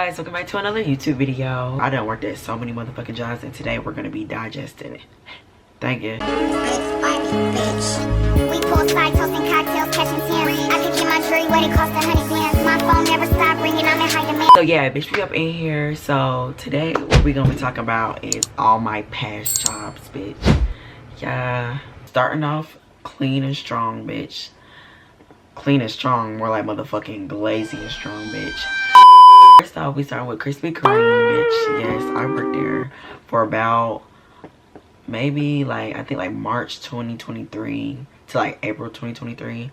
guys, welcome back to another YouTube video. I done worked at so many motherfucking jobs, and today we're gonna be digesting it. Thank you. So yeah, bitch, we up in here. So today what we gonna be talking about is all my past jobs, bitch. Yeah, starting off clean and strong, bitch. Clean and strong, more like motherfucking glazy and strong, bitch. First off, we started with Krispy Kreme, bitch. Yes, I worked there for about maybe like, I think like March 2023 to like April 2023.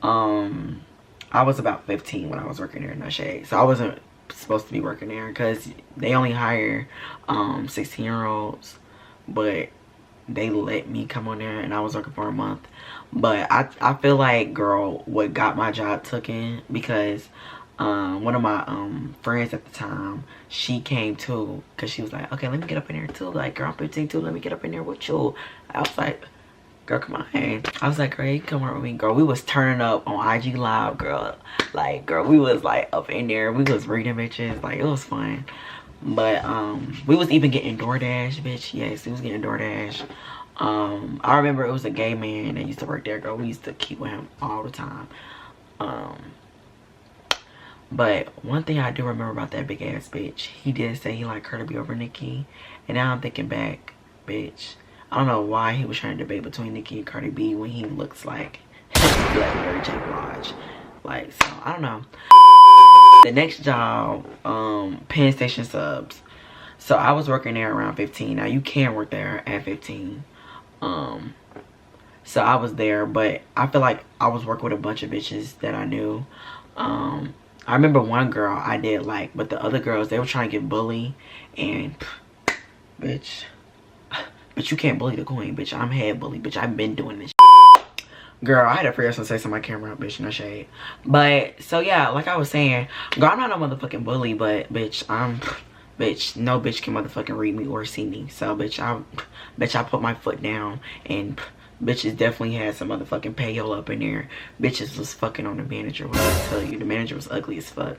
I was about 15 when I was working there, no shade. So I wasn't supposed to be working there because they only hire 16-year-olds, but they let me come on there and I was working for a month. But I feel like, girl, what got my job taken, because one of my friends at the time, she came too, because she was like, okay, let me get up in there too, like, girl, I'm 15 too, let me get up in there with you. I was like, girl, come on. I was like, girl, you can come work with me, girl. We was turning up on IG Live, girl. Like, girl, we was like up in there, we was reading bitches, like, it was fun. But we was even getting DoorDash, bitch. Yes, we was getting DoorDash. I remember it was a gay man that used to work there, girl. We used to keep with him all the time. But one thing I do remember about that big ass bitch, he did say he liked Cardi B over Nicki. And now I'm thinking back, bitch, I don't know why he was trying to debate between Nicki and Cardi B when he looks like Mary J. Blige. Like, so I don't know. The next job, Penn Station Subs. So I was working there around 15. Now you can work there at 15. So I was there, but I feel like I was working with a bunch of bitches that I knew. I remember one girl I did like, but the other girls, they were trying to get bullied, and bitch, you can't bully the queen, bitch. I'm head bully, bitch. I've been doing this. Girl, I had to figure out some sex on my camera, bitch, no shade. But so yeah, like I was saying, girl, I'm not no motherfucking bully, but bitch, bitch, no bitch can motherfucking read me or see me. So bitch, I put my foot down, and bitches definitely had some motherfucking payola up in there. Bitches was fucking on the manager. What did I tell you? The manager was ugly as fuck,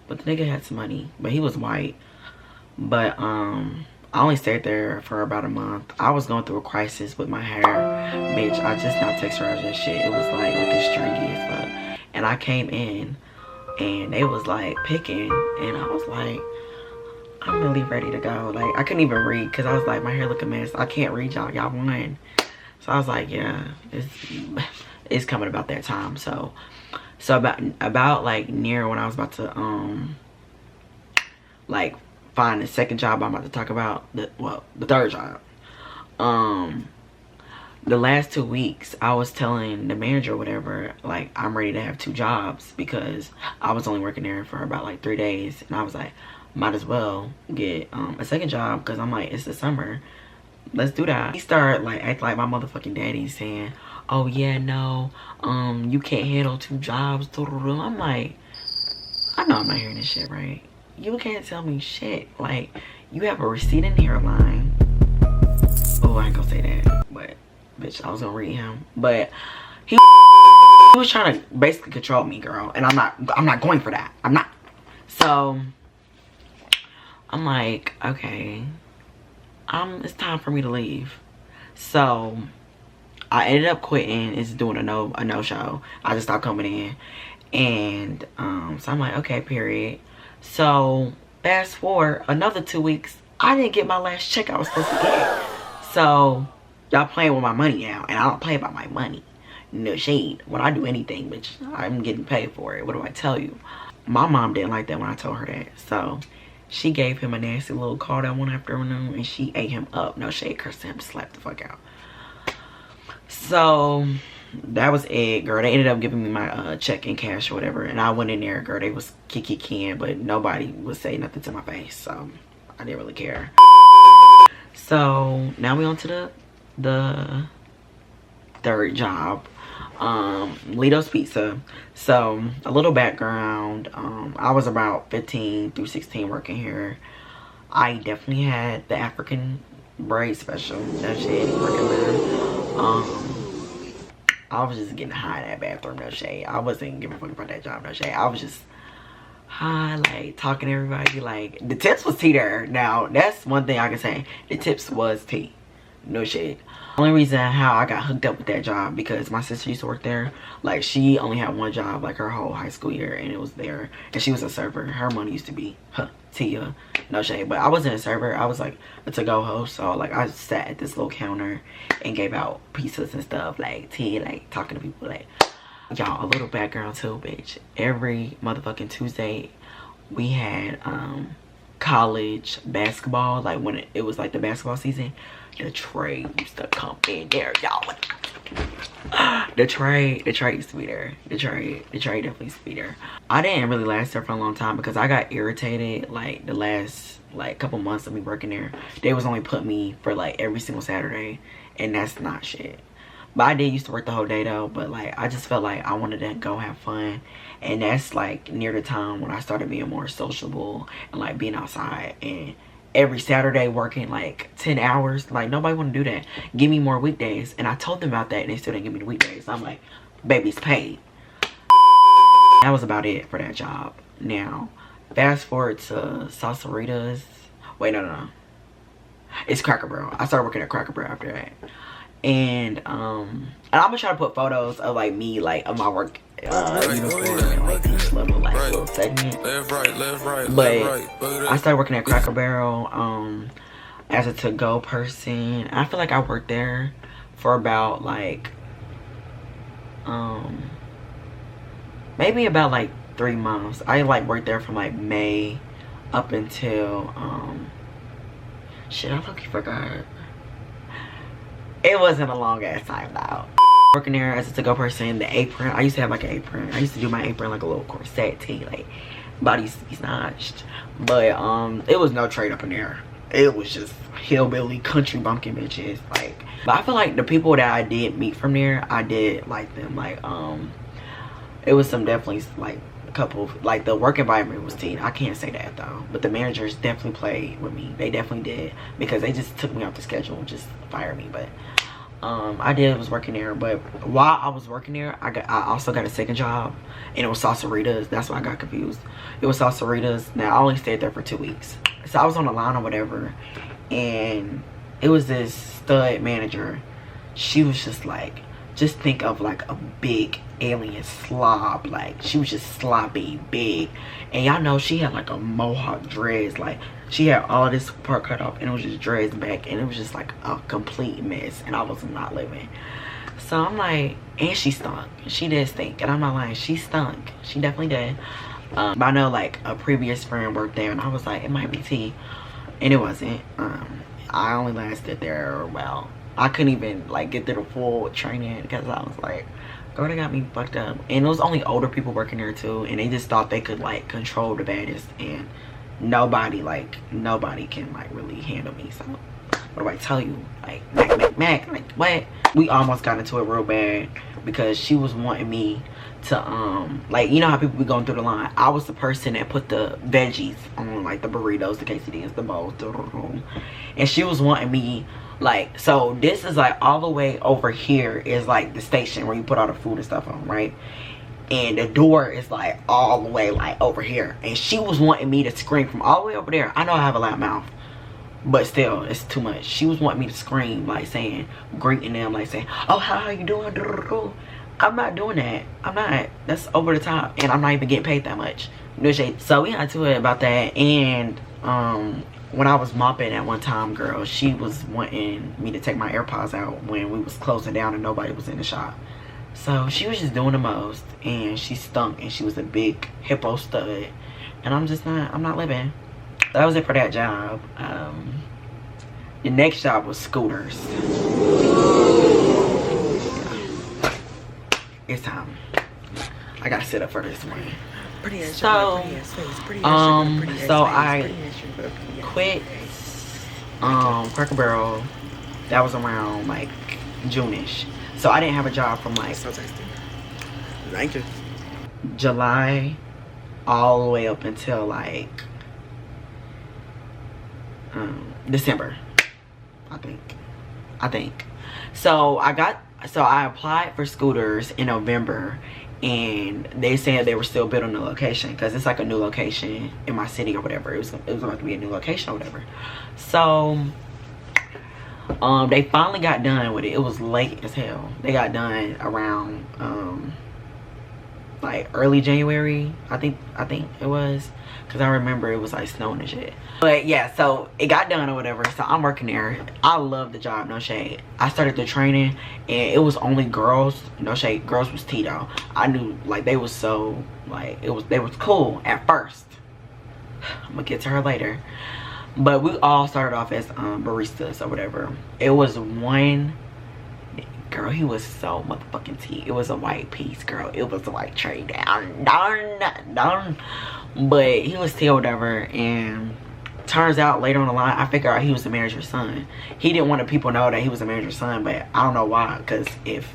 but the nigga had some money, but he was white. But I only stayed there for about a month. I was going through a crisis with my hair, bitch. I just not texturized that shit. It was like looking stringy as fuck. And I came in and they was like picking, and I was like, I'm really ready to go. Like, I couldn't even read because I was like, my hair look a mess. I can't read, y'all. Y'all won. So I was like, yeah, it's coming about that time. So about like near when I was about to like find the second job I'm about to talk about, the third job. The last 2 weeks I was telling the manager or whatever, like, I'm ready to have 2 jobs because I was only working there for about like 3 days, and I was like, might as well get a second job because I'm like, it's the summer, let's do that. He started like acting like my motherfucking daddy, saying, oh yeah, no, you can't handle 2 jobs. I'm like, I know I'm not hearing this shit right. You can't tell me shit. Like, you have a receding hairline. Oh, I ain't gonna say that, but bitch, I was gonna read him. But he was trying to basically control me, girl, and I'm not going for that. I'm not. So I'm like, okay, it's time for me to leave. So I ended up quitting. It's doing a no show. I just stopped coming in, and so I'm like, okay, period. So fast forward another 2 weeks, I didn't get my last check I was supposed to get. So y'all playing with my money now, and I don't play about my money. No shade. When I do anything, bitch, I'm getting paid for it. What do I tell you? My mom didn't like that when I told her that. So she gave him a nasty little call that one afternoon, and she ate him up. No shade, cursed him, slapped the fuck out. So that was it, girl. They ended up giving me my check in cash or whatever, and I went in there, girl. They was kikiing, but nobody would say nothing to my face, so I didn't really care. So now we on to the third job, Lido's Pizza. So a little background, I was about 15 through 16 working here. I definitely had the African braid special, that shit, working there. I was just getting high in that bathroom, no shade. I wasn't giving a fuck about that job, no shade. I was just hi, like talking to everybody. Like the tips was tea there. Now that's one thing I can say. The tips was tea. No shade. Only reason how I got hooked up with that job because my sister used to work there. Like she only had one job like her whole high school year, and it was there, and she was a server. Her money used to be Tia. No shade, but I wasn't a server. I was like a to-go host. So like I sat at this little counter and gave out pizzas and stuff, like tea, like talking to people. Like, y'all, a little background too, bitch. Every motherfucking Tuesday we had college basketball. Like when it was like the basketball season, the trade used to come in there, y'all. The trade used to be there. The trade definitely used to be there. I didn't really last there for a long time because I got irritated like the last like couple months of me working there. They was only put me for like every single Saturday, and that's not shit. But I did used to work the whole day though. But like I just felt like I wanted to go have fun, and that's like near the time when I started being more sociable and like being outside. And every Saturday working like 10 hours, like nobody want to do that. Give me more weekdays. And I told them about that, and they still didn't give me the weekdays. I'm like, baby's paid. That was about it for that job. Now fast forward to ᴍᴱᴇᴅ. Wait, no, it's Cracker Barrel. I started working at Cracker Barrel after that. And I'm gonna try to put photos of like me, like of my work uniform and like each little like little segment. But I started working at Cracker Barrel as a to-go person. I feel like I worked there for about like maybe about like 3 months. I like worked there from like May up until shit, I fucking forgot. It wasn't a long ass time though. Working there as a to-go person, the apron, I used to have like an apron. I used to do my apron like a little corset tee, like body snatched. But it was no trade up in there. It was just hillbilly country bumpkin bitches. Like, but I feel like the people that I did meet from there, I did like them. Like it was some definitely like a couple of, like the work environment was teen. I can't say that though, but the managers definitely played with me. They definitely did, because they just took me off the schedule and just fired me. But I was working there. But while I was working there, I also got a second job, and it was ᴍᴱᴇᴅ. That's why I got confused. It was ᴍᴱᴇᴅ. Now I only stayed there for 2 weeks, so I was on the line or whatever, and it was this stud manager. She was just like, just think of like a big alien slob. Like she was just sloppy big, and y'all know she had like a mohawk dreads. Like she had all this part cut off, and it was just dreads back, and it was just like a complete mess, and I was not living. So I'm like, and she stunk. She did stink, and I'm not lying, she stunk. She definitely did. But I know like a previous friend worked there, and I was like, it might be tea, and it wasn't. I only lasted there, well, I couldn't even like get through the full training because I was like, girl, they got me fucked up. And it was only older people working there too, and they just thought they could like control the baddest, and nobody can like really handle me. So what do I tell you? Like Mac, like what? We almost got into it real bad because she was wanting me to like, you know how people be going through the line. I was the person that put the veggies on like the burritos, the quesadillas, the bowls, and she was wanting me like, so this is like all the way over here is like the station where you put all the food and stuff on, right? And the door is like all the way like over here, and she was wanting me to scream from all the way over there. I know I have a loud mouth, but still it's too much. She was wanting me to scream, like saying, greeting them, like saying, oh, how you doing? I'm not doing that. I'm not. That's over the top, and I'm not even getting paid that much. No shade. So we got to it about that. And when I was mopping at one time, girl, she was wanting me to take my AirPods out when we was closing down and nobody was in the shop. So she was just doing the most, and she stunk, and she was a big hippo stud, and I'm not living. That was it for that job. The next job was scooters. It's time. I gotta sit up for this one. So I quit Cracker Barrel. That was around like June-ish. So I didn't have a job from like Thank you. July all the way up until like December, I think. So I applied for scooters in November, and they said they were still building the location because it's like a new location in my city or whatever. It was about to be a new location or whatever. So they finally got done with it. It was late as hell. They got done around like early January, I think it was, because I remember it was like snowing and shit. But yeah, so it got done or whatever. So I'm working there. I love the job, no shade. I started the training and it was only girls, no shade. Girls was Tito. I knew like they was so like they was cool at first. I'm gonna get to her later. But we all started off as baristas or whatever. It was one girl, he was so motherfucking tea. It was a white piece, girl. It was a white tray down. But he was tea or whatever, and turns out later on the line, I figured out he was the manager's son. He didn't want the people to know that he was the manager's son, but I don't know why. Because if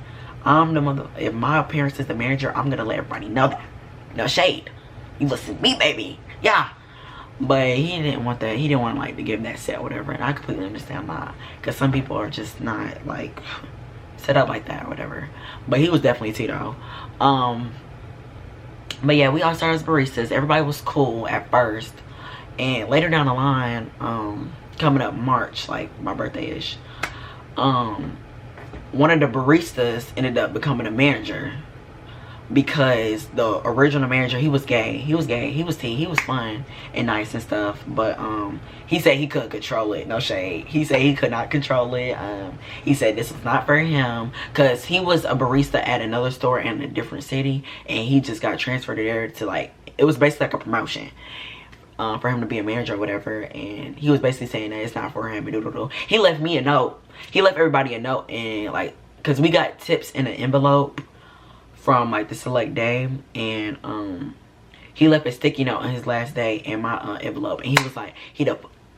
my parents is the manager, I'm gonna let everybody know that. No shade. You listen to me, baby. Yeah. But he didn't want that. He didn't want like to give that set or whatever, and I completely understand why. Because some people are just not like set up like that or whatever. But he was definitely Tito. But yeah, we all started as baristas. Everybody was cool at first, and later down the line, coming up March, like my birthday-ish, one of the baristas ended up becoming a manager, because the original manager, he was gay. He was tea. He was fun and nice and stuff, but he said he couldn't control it. No shade. He said he could not control it. He said this was not for him, because he was a barista at another store in a different city, and he just got transferred there to, like, it was basically like a promotion for him to be a manager or whatever. And he was basically saying that it's not for him. He left me a note. He left everybody a note, and like, because we got tips in an envelope from like the select day, and he left a sticky note on his last day in my envelope, and he was like,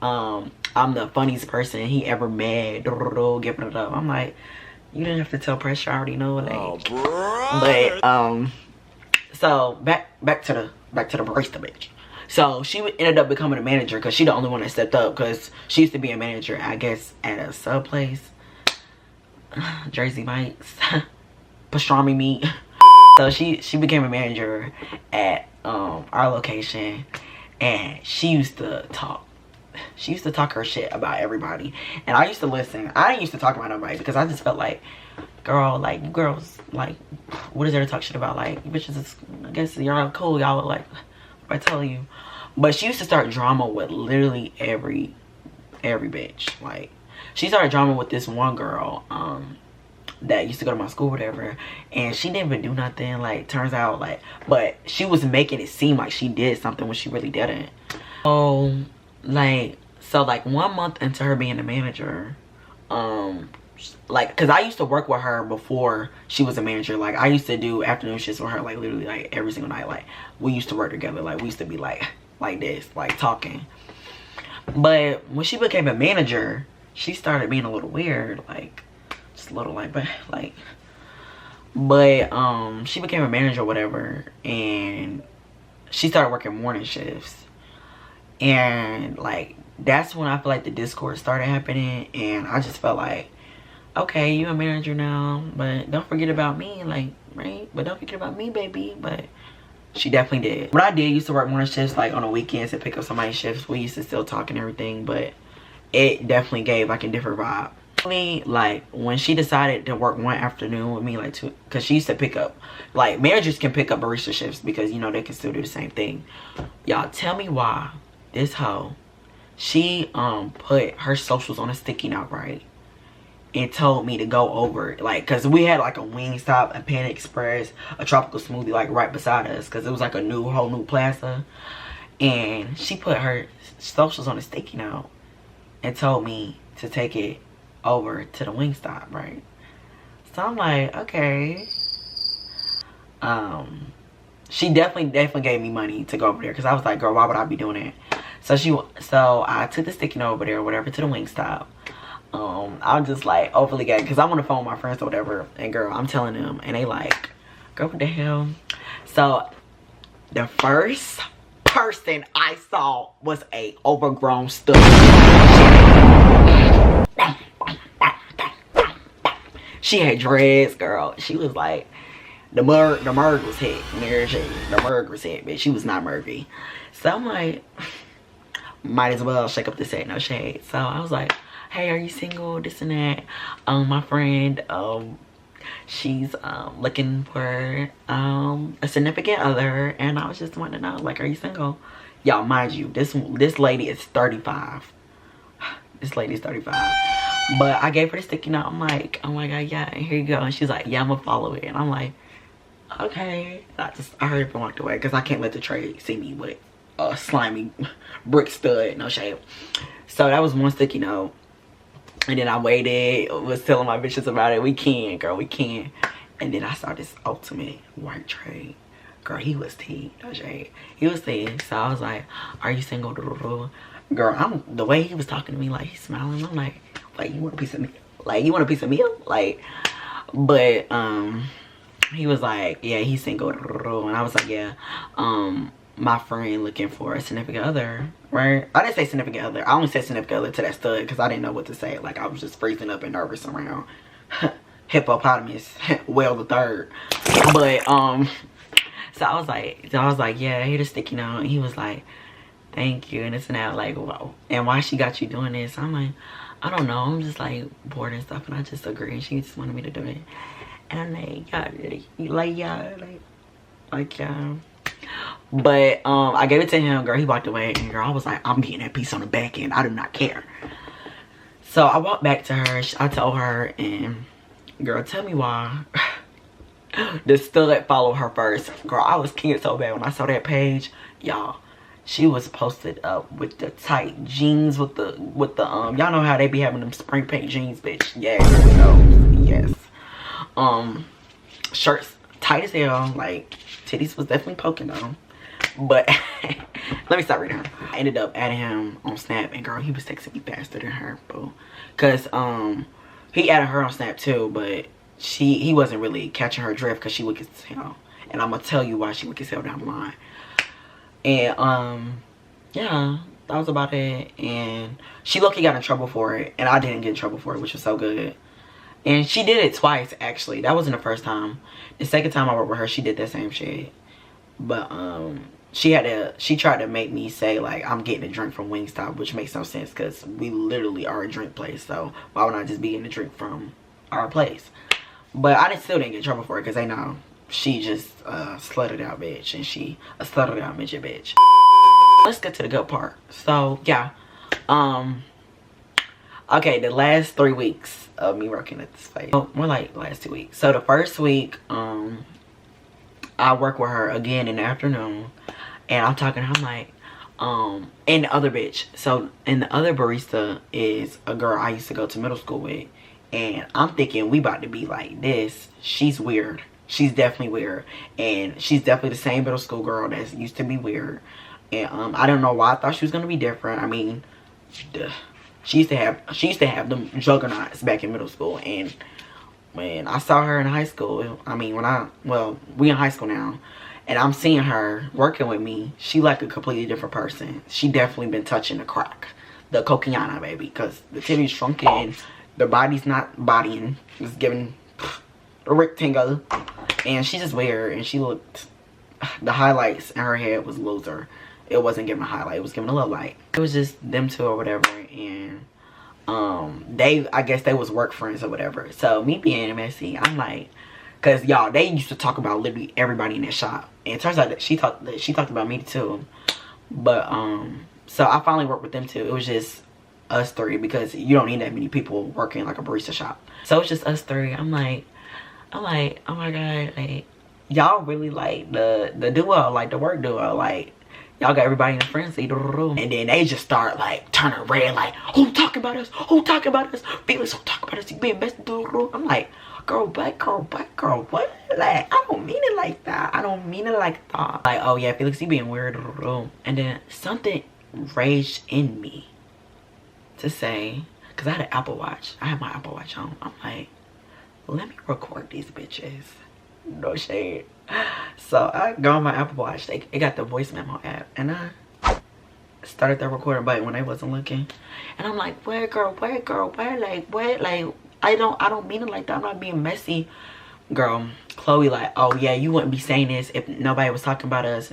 I'm the funniest person he ever met, giving it up. I'm like, you didn't have to tell Pressure, I already know, like. Oh, but so back to the barista bitch. So she ended up becoming a manager, because she the only one that stepped up, because she used to be a manager, I guess, at a sub place, Jersey Mike's, pastrami meat. So she became a manager at our location, and she used to talk her shit about everybody, and I used to listen. I didn't used to talk about nobody, because I just felt like, girl, like, you girls, like, what is there to talk shit about? Like, bitches is, I guess y'all cool, y'all look like, I tell you. But she used to start drama with literally every bitch. Like, she started drama with this one girl that used to go to my school or whatever, and she didn't even do nothing. Like, turns out, like, but she was making it seem like she did something when she really didn't. So like 1 month into her being a manager, like, because I used to work with her before she was a manager. Like, I used to do afternoon shifts with her, like, literally, like, every single night. Like, we used to work together. Like, we used to be like this, like, talking. But when she became a manager, she started being a little weird, like, just a little, like, but she became a manager or whatever, and she started working morning shifts. And, like, that's when I feel like the discord started happening, and I just felt like, okay, you a manager now, but don't forget about me, like, right? But don't forget about me, baby. But she definitely did. What I did, used to work morning shifts, like, on the weekends and pick up somebody's shifts. We used to still talk and everything, but it definitely gave, like, a different vibe. Like, when she decided to work one afternoon with me, like, because she used to pick up, like, managers can pick up barista shifts because, you know, they can still do the same thing. Y'all, tell me why this hoe, she put her socials on a sticky note, right? And told me to go over, like, because we had like a Wingstop, a Panda Express, a tropical smoothie, like, right beside us, because it was like a whole new plaza. And she put her socials on a sticky note and told me to take it over to the Wingstop, right? So I'm like, okay. She definitely gave me money to go over there, because I was like, girl, why would I be doing it? So I took the sticky note over there or whatever to the Wingstop. I'm just like overly gay, because I'm on the phone with my friends or whatever, and girl, I'm telling them, and they like, girl, what the hell? So the first person I saw was a overgrown stud. She had dreads, girl. She was like, The merg was hit. The merg was hit, bitch. She was not mergy. So I'm like, might as well shake up the set, no shade. So I was like, hey, are you single? This and that. My friend, she's looking for a significant other, and I was just wanting to know, like, are you single? Y'all, mind you, this lady is 35. This lady's 35. But I gave her the sticky note. I'm like, oh my god, yeah, here you go. And she's like, yeah, I'm gonna follow it. And I'm like, okay. I heard it and walked away, because I can't let the trade see me with a slimy brick stud, no shade. So that was one sticky note. And then I waited, was telling my bitches about it. We can, girl, we can. And then I saw this ultimate white trade. Girl, he was T, no shade. He was T. So I was like, are you single? Girl, the way he was talking to me, like, he's smiling. I'm like, you want a piece of me? Like, you want a piece of meal? Like, but he was like, yeah, he's single. And I was like, yeah, my friend looking for a significant other, right? I didn't say significant other. I only said significant other to that stud because I didn't know what to say. Like, I was just freezing up and nervous around hippopotamus well the third. But so I was like, yeah, here's the sticky note. And he was like, thank you, and it's now like, whoa. And why she got you doing this? I'm like, I don't know. I'm just like bored and stuff, and I just agree. And she just wanted me to do it. And I'm like, yeah. But I gave it to him, girl. He walked away, and girl, I was like, I'm getting that piece on the back end. I do not care. So I walked back to her. I told her, and girl, tell me why the stud followed her first. Girl, I was kidding so bad when I saw that page, y'all. She was posted up with the tight jeans with the y'all know how they be having them spring paint jeans, bitch. Yes, yes. Shirts tight as hell, like titties was definitely poking though. But let me stop right now. I ended up adding him on Snap, and girl, he was texting me faster than her, boo. Cause he added her on Snap too, but he wasn't really catching her drift because she wicked as hell. And I'm gonna tell you why she wicked as hell down the line. And yeah, that was about it. And she low-key got in trouble for it, and I didn't get in trouble for it, which was so good. And she did it twice, actually. That wasn't the first time. The second time I worked with her, she did that same shit. But she tried to make me say, like, I'm getting a drink from Wingstop, which makes no sense because we literally are a drink place. So why would I just be getting a drink from our place? But I still didn't get in trouble for it because they know she just slutted out bitch, and she a slutted out midget bitch. Let's get to the good part. So yeah, okay, the last 3 weeks of me working at this place, more like last 2 weeks. So the first week, I work with her again in the afternoon, and I'm talking to her, I'm like, and the other bitch. So, and the other barista is a girl I used to go to middle school with, and I'm thinking we about to be like this. She's weird. She's definitely weird, and she's definitely the same middle school girl that used to be weird. And I don't know why I thought she was gonna be different. I mean, she used to have them juggernauts back in middle school, and when I saw her in high school, I mean, we in high school now, and I'm seeing her working with me, she like a completely different person. She definitely been touching the crack, the cocaine, baby, because the titty's shrunken, the body's not bodying, it's giving a rectangle, and she's just weird. And she looked, the highlights in her head was loser. It wasn't giving a highlight, it was giving a little light. It was just them two or whatever, and I guess they was work friends or whatever. So me being messy, I'm like, cause y'all, they used to talk about literally everybody in that shop, and it turns out that she talked about me too. But so I finally worked with them too. It was just us three, because you don't need that many people working like a barista shop. So it's just us three. I'm like, oh my god, like, y'all really like the duo, like the work duo, like y'all got everybody in a frenzy. And then they just start like turning red, like, who talking about us? Who talking about us? Felix, who talking about us? You being best. I'm like, girl, black girl, what? Like, I don't mean it like that. I don't mean it like that. Like, oh yeah, Felix, you being weird. And then something raged in me to say, because I had an Apple Watch. I had my Apple Watch on. I'm like, let me record these bitches. No shade. So I go on my Apple Watch. It got the voice memo app, and I started the recording button when they wasn't looking. And I'm like, where girl, where, like, what? Like, I don't mean it like that. I'm not being messy girl, Chloe like, oh yeah, you wouldn't be saying this if nobody was talking about us.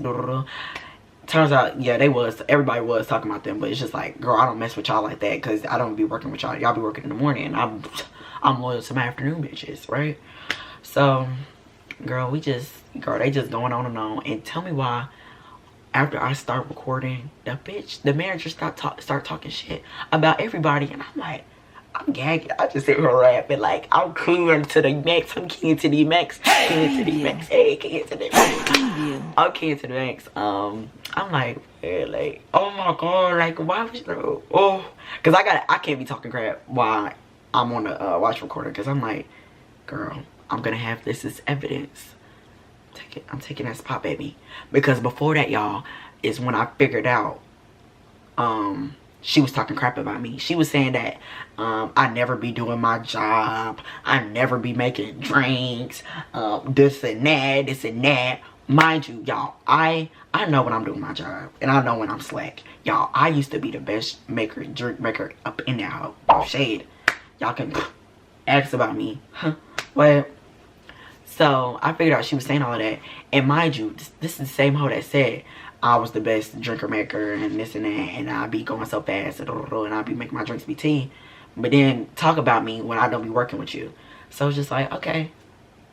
Turns out, yeah, everybody was talking about them, but it's just like, girl, I don't mess with y'all like that, because I don't be working with y'all. Y'all be working in the morning, and I'm loyal to my afternoon bitches, right? So, girl, they just going on and on. And tell me why, after I start recording, the manager start talking shit about everybody, and I'm like, I'm gagging. I just sit here laughing like I'm king to the max. I'm king to the max. King to the max. Hey, king to the max. I'm king to the max. I'm like, yeah, like, oh my god, like, why was you? Oh, cause I can't be talking crap while I'm on the watch recorder, cause I'm like, girl, I'm gonna have this as evidence. I'm taking that spot, baby. Because before that, y'all, is when I figured out she was talking crap about me. She was saying that I never be doing my job. I never be making drinks. This and that. Mind you, y'all, I know when I'm doing my job. And I know when I'm slack. Y'all, I used to be the best drink maker up in that hoe. No shade. Y'all can ask about me. Huh? What? So, I figured out she was saying all of that. And mind you, this is the same hoe that said I was the best drinker maker and this and that, and I be going so fast and I be making my drinks be tea, but then talk about me when I don't be working with you. So it's just like, okay,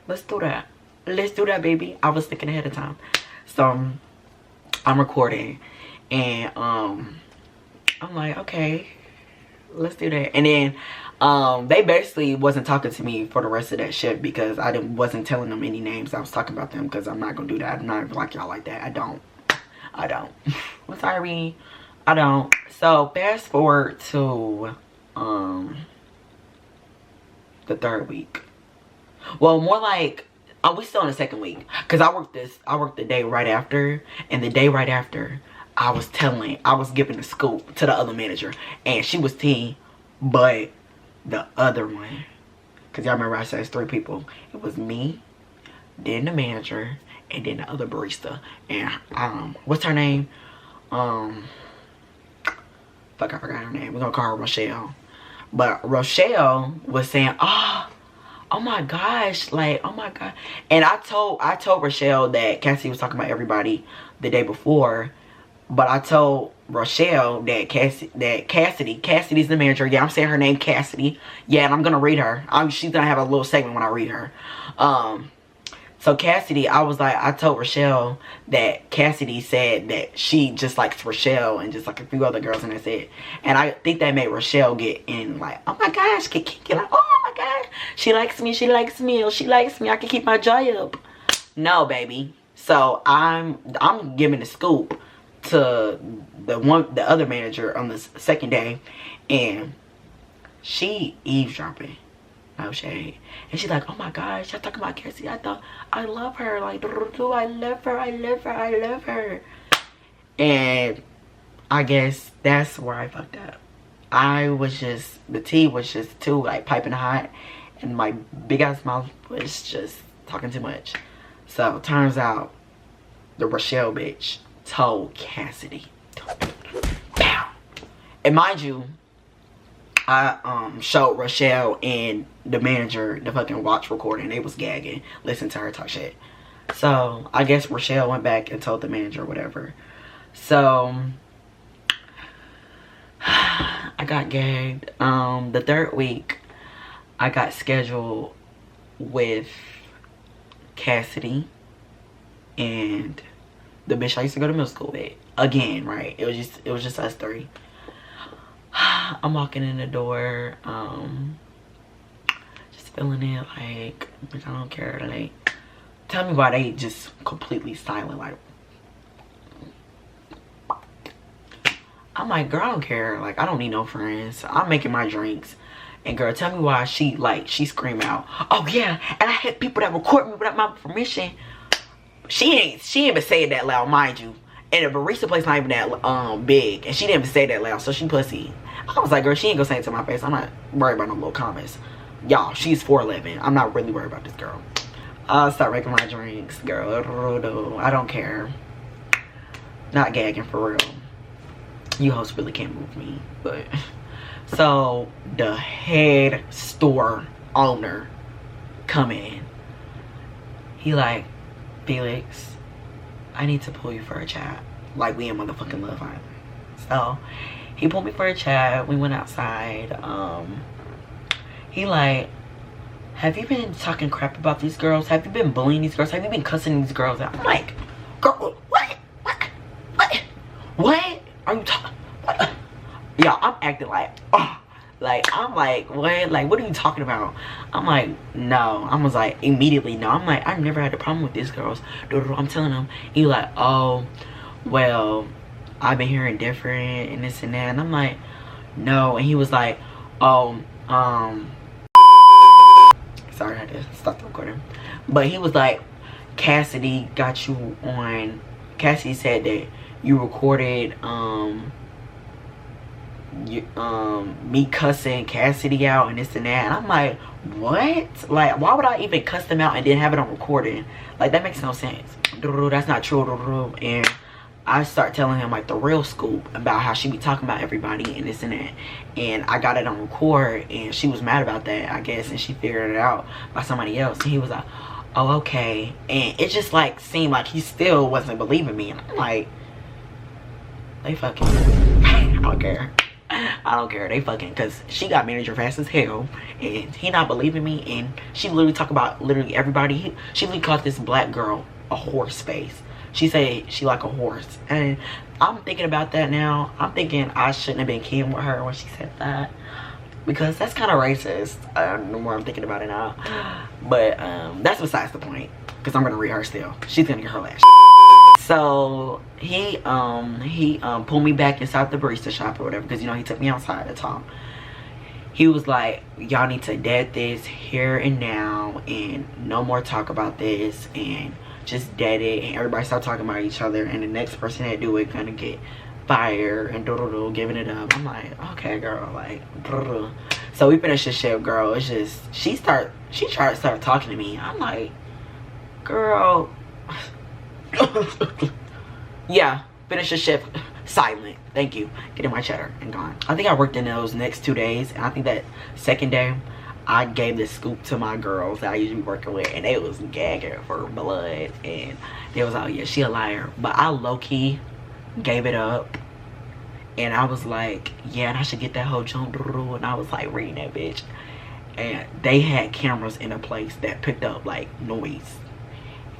let's do that, baby. I was thinking ahead of time. So I'm recording, and I'm like, okay, let's do that. And then they basically wasn't talking to me for the rest of that shit, because I wasn't telling them any names. I was talking about them, because I'm not gonna do that. I'm not like y'all like that. I don't. I'm sorry, I don't. So fast forward to the 3rd week. Well, more like, we still in the 2nd week, because I worked the day right after, and the day right after I was giving the scoop to the other manager, and she was tea, but the other one, because y'all remember I said it's 3 people. It was me, then the manager, and then the other barista. And what's her name? Fuck, I forgot her name. We're gonna call her Rochelle. But Rochelle was saying, oh my gosh, like, oh my god. And I told Rochelle that Cassie was talking about everybody the day before, but I told Rochelle that Cassidy's the manager. Yeah, I'm saying her name, Cassidy. Yeah, and I'm gonna read her. She's gonna have a little segment when I read her. So Cassidy, I told Rochelle that Cassidy said that she just likes Rochelle and just like a few other girls, and that's it. And I think that made Rochelle get in like, oh my gosh, get like, oh my gosh, she likes me, or she likes me, I can keep my joy up. No, baby. So I'm giving the scoop to the other manager on the 2nd day, and she eavesdropping. No shade. And she's like, oh my gosh, y'all talking about Cassie. I love her. Like, I love her. And I guess that's where I fucked up. The tea was just too, like, piping hot. And my big ass mouth was just talking too much. So, turns out, the Rochelle bitch told Cassidy. Pow. And mind you, I showed Rochelle and the manager the fucking watch recording. They was gagging. Listen to her talk shit. So I guess Rochelle went back and told the manager or whatever. So I got gagged. The 3rd week I got scheduled with Cassidy and the bitch I used to go to middle school with. Again, right? It was just us 3. I'm walking in the door, just feeling it like, bitch, I don't care. Like, tell me why they just completely silent. Like, I'm like, girl, I don't care. Like, I don't need no friends. I'm making my drinks. And girl, tell me why she scream out, oh yeah, and I had people that record me without my permission. She ain't even saying that loud, mind you. And the barista place not even that big, and she didn't even say that loud, so she pussy. I was like, girl, she ain't gonna say it to my face. I'm not worried about no little comments. Y'all, she's 4'11". I'm not really worried about this girl. I'll start making my drinks, girl. I don't care. Not gagging for real. You hosts really can't move me, but so the head store owner come in. He like, Felix, I need to pull you for a chat. Like, we in motherfucking Love Island. So he pulled me for a chat. We went outside. He like, have you been talking crap about these girls? Have you been bullying these girls? Have you been cussing these girls out? I'm like, girl, what are you talking? Y'all, I'm acting like, oh, like, I'm like, what? Like, what are you talking about? I'm like, no. I was like, immediately, no. I'm like, I've never had a problem with these girls. I'm telling him. He like, oh, well, I've been hearing different and this and that. And I'm like, no. And he was like, oh, sorry, I had to stop the recording. But he was like, Cassidy got you on. Cassidy said that you recorded me cussing Cassidy out and this and that. And I'm like, what? Like, why would I even cuss them out and then have it on recording? Like, that makes no sense. That's not true. And I start telling him like the real scoop about how she be talking about everybody and this and that. And I got it on record, and she was mad about that, I guess, and she figured it out by somebody else. And he was like, oh, okay. And it just like seemed like he still wasn't believing me. And I'm like, they fucking, I don't care. I don't care. They fucking, because she got manager fast as hell, and he not believing me. And she literally talk about literally everybody. She literally called this black girl a horse face. She said she like a horse. And I'm thinking about that now. I'm thinking I shouldn't have been kidding with her when she said that, because that's kind of racist. The more I'm thinking about it now. But that's besides the point, because I'm gonna read her still. She's gonna get her last. So he pulled me back inside the barista shop or whatever, because, you know, he took me outside to talk. He was like, y'all need to dead this here and now, and no more talk about this, and just dead it, and everybody start talking about each other, and the next person that do it gonna get fired, and giving it up. I'm like, okay, girl, like, so we finished the shift, girl. It's just, she tried to start talking to me. I'm like, girl, yeah, finish the shift, silent, thank you, getting my cheddar and gone. I think I worked in those next 2 days, and I think that second day I gave this scoop to my girls that I usually be working with, and they was gagging for blood, and they was like, yeah, she a liar. But I low-key gave it up, and I was like, yeah, and I should get that whole jump, and I was like reading that bitch, and they had cameras in a place that picked up like noise.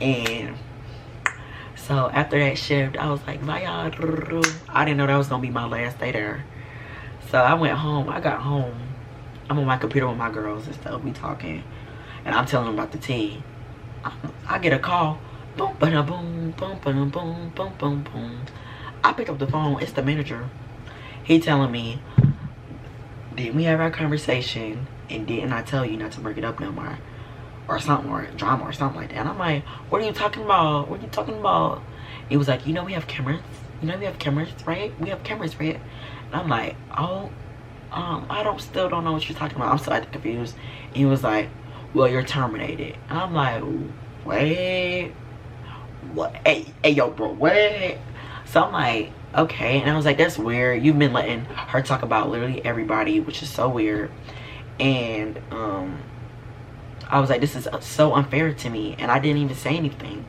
And so after that shift, I was like, bye y'all. I didn't know that was gonna be my last day there. So I went home. I got home. I'm on my computer with my girls and stuff. We talking, and I'm telling them about the tea. I get a call. Boom, ba boom, boom, boom, boom, boom, boom, boom. I pick up the phone. It's the manager. He telling me, didn't we have our conversation, and didn't I tell you not to bring it up no more, or something, or drama or something like that? And I'm like, what are you talking about? What are you talking about? He was like, you know we have cameras. You know we have cameras, right? We have cameras, right? And I'm like, oh. I still don't know what you're talking about. I'm so acting confused. And he was like, well, you're terminated. And I'm like, wait, what? Hey, yo, bro, what? So I'm like, okay. And I was like, that's weird. You've been letting her talk about literally everybody, which is so weird. And I was like, this is so unfair to me. And I didn't even say anything.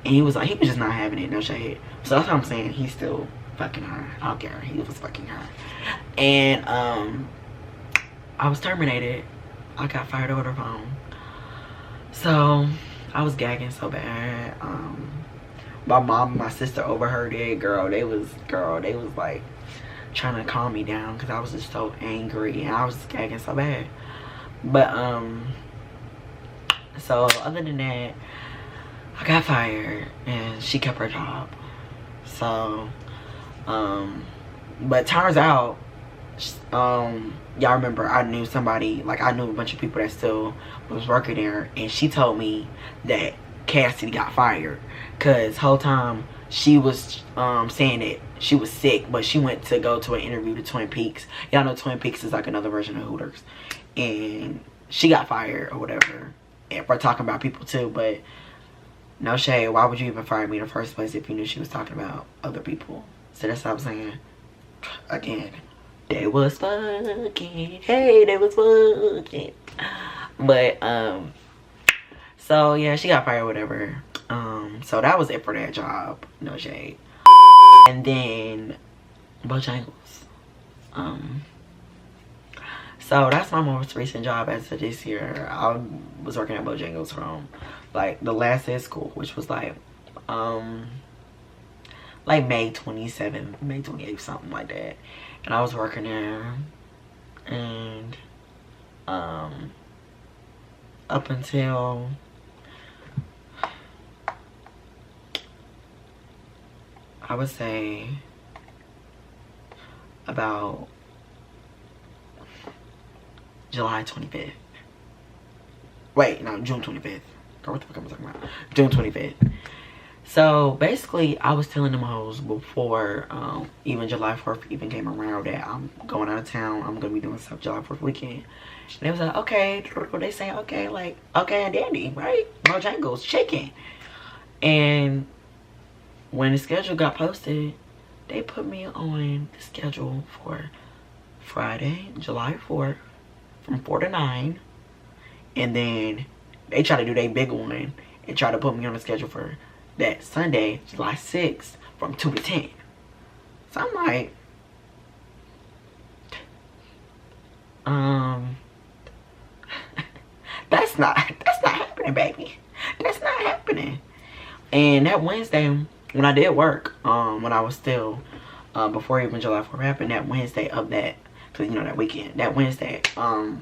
And he was like, he was just not having it, no shade. So that's what I'm saying. He's still fucking her. I don't care. He was fucking her. And I was terminated. I got fired over the phone. So I was gagging so bad. My mom and my sister overheard it. Girl, they was like trying to calm me down, because I was just so angry, and I was gagging so bad. But so other than that, I got fired, and she kept her job. So but turns out, y'all remember I knew somebody, like I knew a bunch of people that still was working there, and she told me that Cassidy got fired because whole time she was saying that she was sick, but she went to go to an interview to Twin Peaks. Y'all know Twin Peaks is like another version of Hooters, and she got fired or whatever, and for talking about people too. But no shade, why would you even fire me in the first place if you knew she was talking about other people? So that's what I'm saying. Again, they was fucking. Hey, they was fucking. But So yeah, she got fired, whatever. So that was it for that job. No shade. And then Bojangles. So that's my most recent job as of this year. I was working at Bojangles from like the last day of school, which was like May 27th, May 28th, something like that. And I was working there, and up until I would say about July 25th. Wait, no, June 25th. Girl, what the fuck am I talking about? June 25th. So basically, I was telling them hoes before even July 4th even came around that I'm going out of town. I'm gonna be doing stuff July 4th weekend. And they was like, okay. They saying, okay, like, okay, and dandy, right? Bojangles, chicken. And when the schedule got posted, they put me on the schedule for Friday, July 4th, from 4 to 9. And then they try to do their big one and try to put me on the schedule for that Sunday, July 6th, from 2 to 10. So I'm like, that's not happening, baby. That's not happening. And that Wednesday, when I did work, when I was still, before even July 4th happened, that Wednesday of that, cause you know that weekend, that Wednesday, I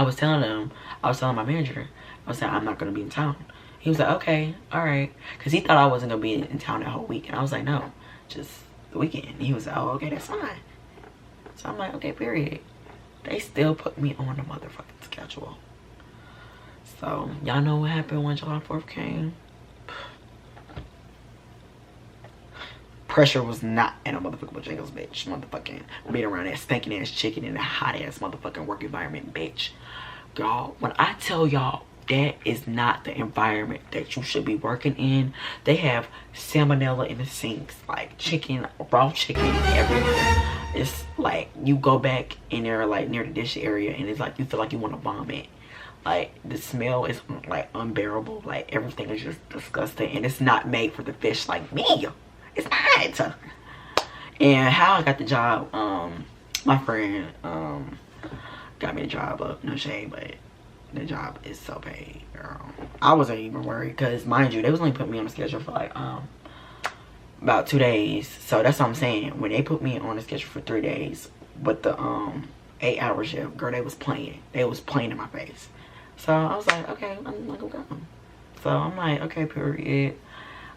was telling my manager, I was saying I'm not gonna be in town. He was like, okay, all right, cause he thought I wasn't gonna be in town that whole week, and I was like, no, just the weekend. And he was like, oh, okay, that's fine. So I'm like, okay, period. They still put me on the motherfucking schedule. So y'all know what happened when July 4th came. Pressure was not in a motherfucking Bojangles, bitch. Motherfucking being around that stinking ass chicken in a hot ass motherfucking work environment, bitch. Y'all, when I tell y'all that is not the environment that you should be working in. They have salmonella in the sinks, like chicken, raw chicken everywhere. It's like you go back in there like near the dish area and it's like you feel like you want to vomit. Like the smell is like unbearable. Like everything is just disgusting, and it's not made for the fish like me. It's not. And how I got the job, my friend got me the job up, no shade, but the job is so paid, girl. I wasn't even worried because, mind you, they was only putting me on the schedule for like about 2 days. So that's what I'm saying. When they put me on the schedule for 3 days with the 8-hour shift, girl, they was playing. They was playing in my face. So I was like, okay, I'm like, okay. So I'm like, okay, period.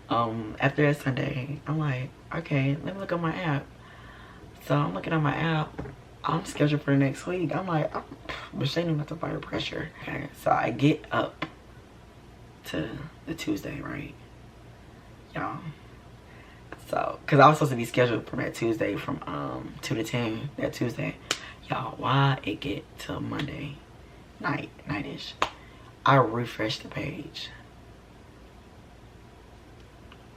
After that Sunday, I'm like, okay, let me look on my app. So I'm looking on my app. I'm scheduled for the next week. I'm like, but they don't have to fire pressure. Okay, so I get up to the Tuesday, right, y'all? So, cause I was supposed to be scheduled for that Tuesday from 2 to 10 that Tuesday, y'all. Why it get till Monday nightish? I refreshed the page.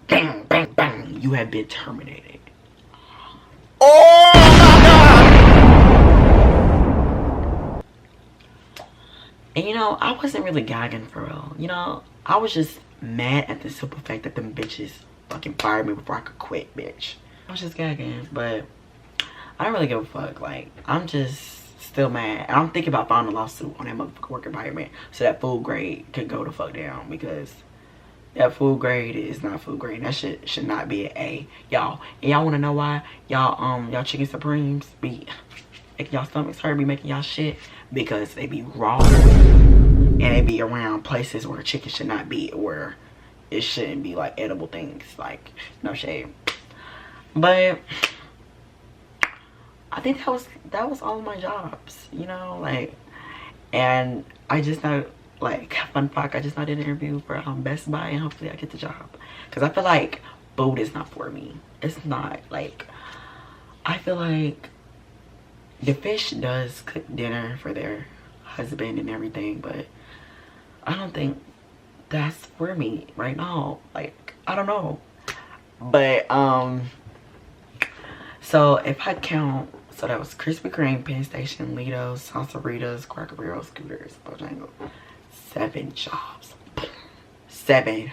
Bang, bang, bang! You have been terminated. Oh my God! And you know, I wasn't really gagging for real. You know, I was just mad at the simple fact that them bitches fucking fired me before I could quit, bitch. I was just gagging, but I don't really give a fuck. Like, I'm just still mad. And I'm thinking about filing a lawsuit on that motherfucking work environment so that food grade could go the fuck down, because that food grade is not food grade. That shit should not be an A, y'all. And y'all want to know why? Y'all chicken supremes be making y'all stomachs hurt, be making y'all shit, because they be raw and they be around places where chicken should not be, where it shouldn't be like edible things. Like, no shade. But I think that was all of my jobs, you know, like. And I just know, like, fun fact, I just did an interview for Best Buy, and hopefully I get the job, because I feel like food is not for me. It's not. Like, I feel like the fish does cook dinner for their husband and everything, but I don't think that's for me right now. Like, I don't know. But so if I count, so that was Krispy Kreme, Penn Station, Lido's, Salsaritas, Cracker Barrel, Scooters, Bojangles, 7 jobs. 7.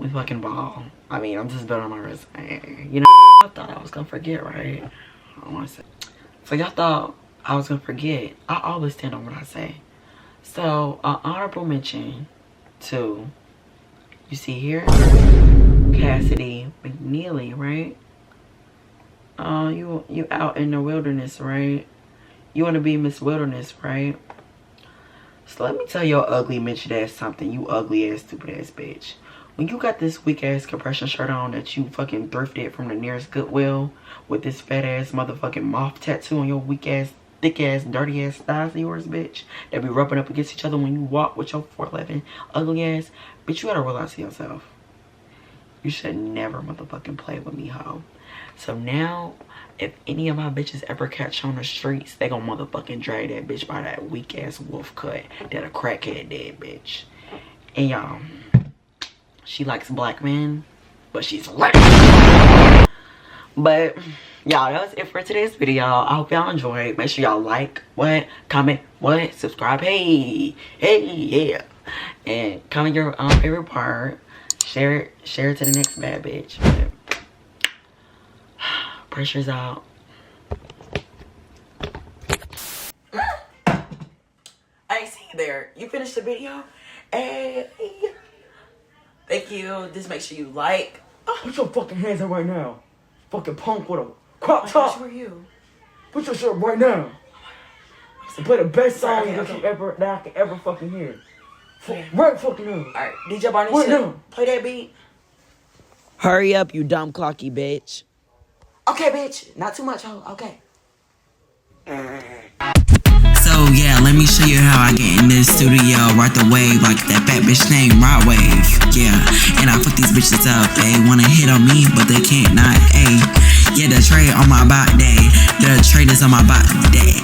We fucking ball. I mean, I'm just building my resume. You know, I thought I was gonna forget, right? I don't wanna say. So y'all thought I was gonna forget. I always stand on what I say. So, honorable mention to, you see here, Cassidy McNeely, right? You out in the wilderness, right? You want to be Miss Wilderness, right? So let me tell your ugly midget ass something, you ugly ass stupid ass bitch. When you got this weak ass compression shirt on that you fucking thrifted from the nearest Goodwill with this fat ass motherfucking moth tattoo on your weak ass, thick ass, dirty ass thighs of yours, bitch, that be rubbing up against each other when you walk with your 4'11" ugly ass, bitch, you gotta realize to yourself, you should never motherfucking play with me, ho. So now, if any of my bitches ever catch on the streets, they gon' motherfucking drag that bitch by that weak ass wolf cut that a crackhead did, bitch. And y'all, she likes black men, but she's black. But y'all, that was it for today's video. I hope y'all enjoyed. Make sure y'all like, comment, subscribe, hey, yeah. And comment your favorite part. Share it to the next bad bitch. But pressure's out. I ain't see you there. You finished the video? Hey. Thank you. Just make sure you like. Put your fucking hands up right now. Fucking punk with a crop top. Who are you? Put your shirt right now. And play the best song that I can ever fucking hear. Right fucking now. Alright, DJ Barney, right now. Play that beat. Hurry up, you dumb clocky bitch. Okay, bitch. Not too much, ho. Okay. So yeah, let me show you how I get in this studio. Right the wave like that fat bitch named Right Wave. Yeah, and I fuck these bitches up. They wanna hit on me, but they can't not. Ayy, yeah, the trade on my body. The trade is on my body.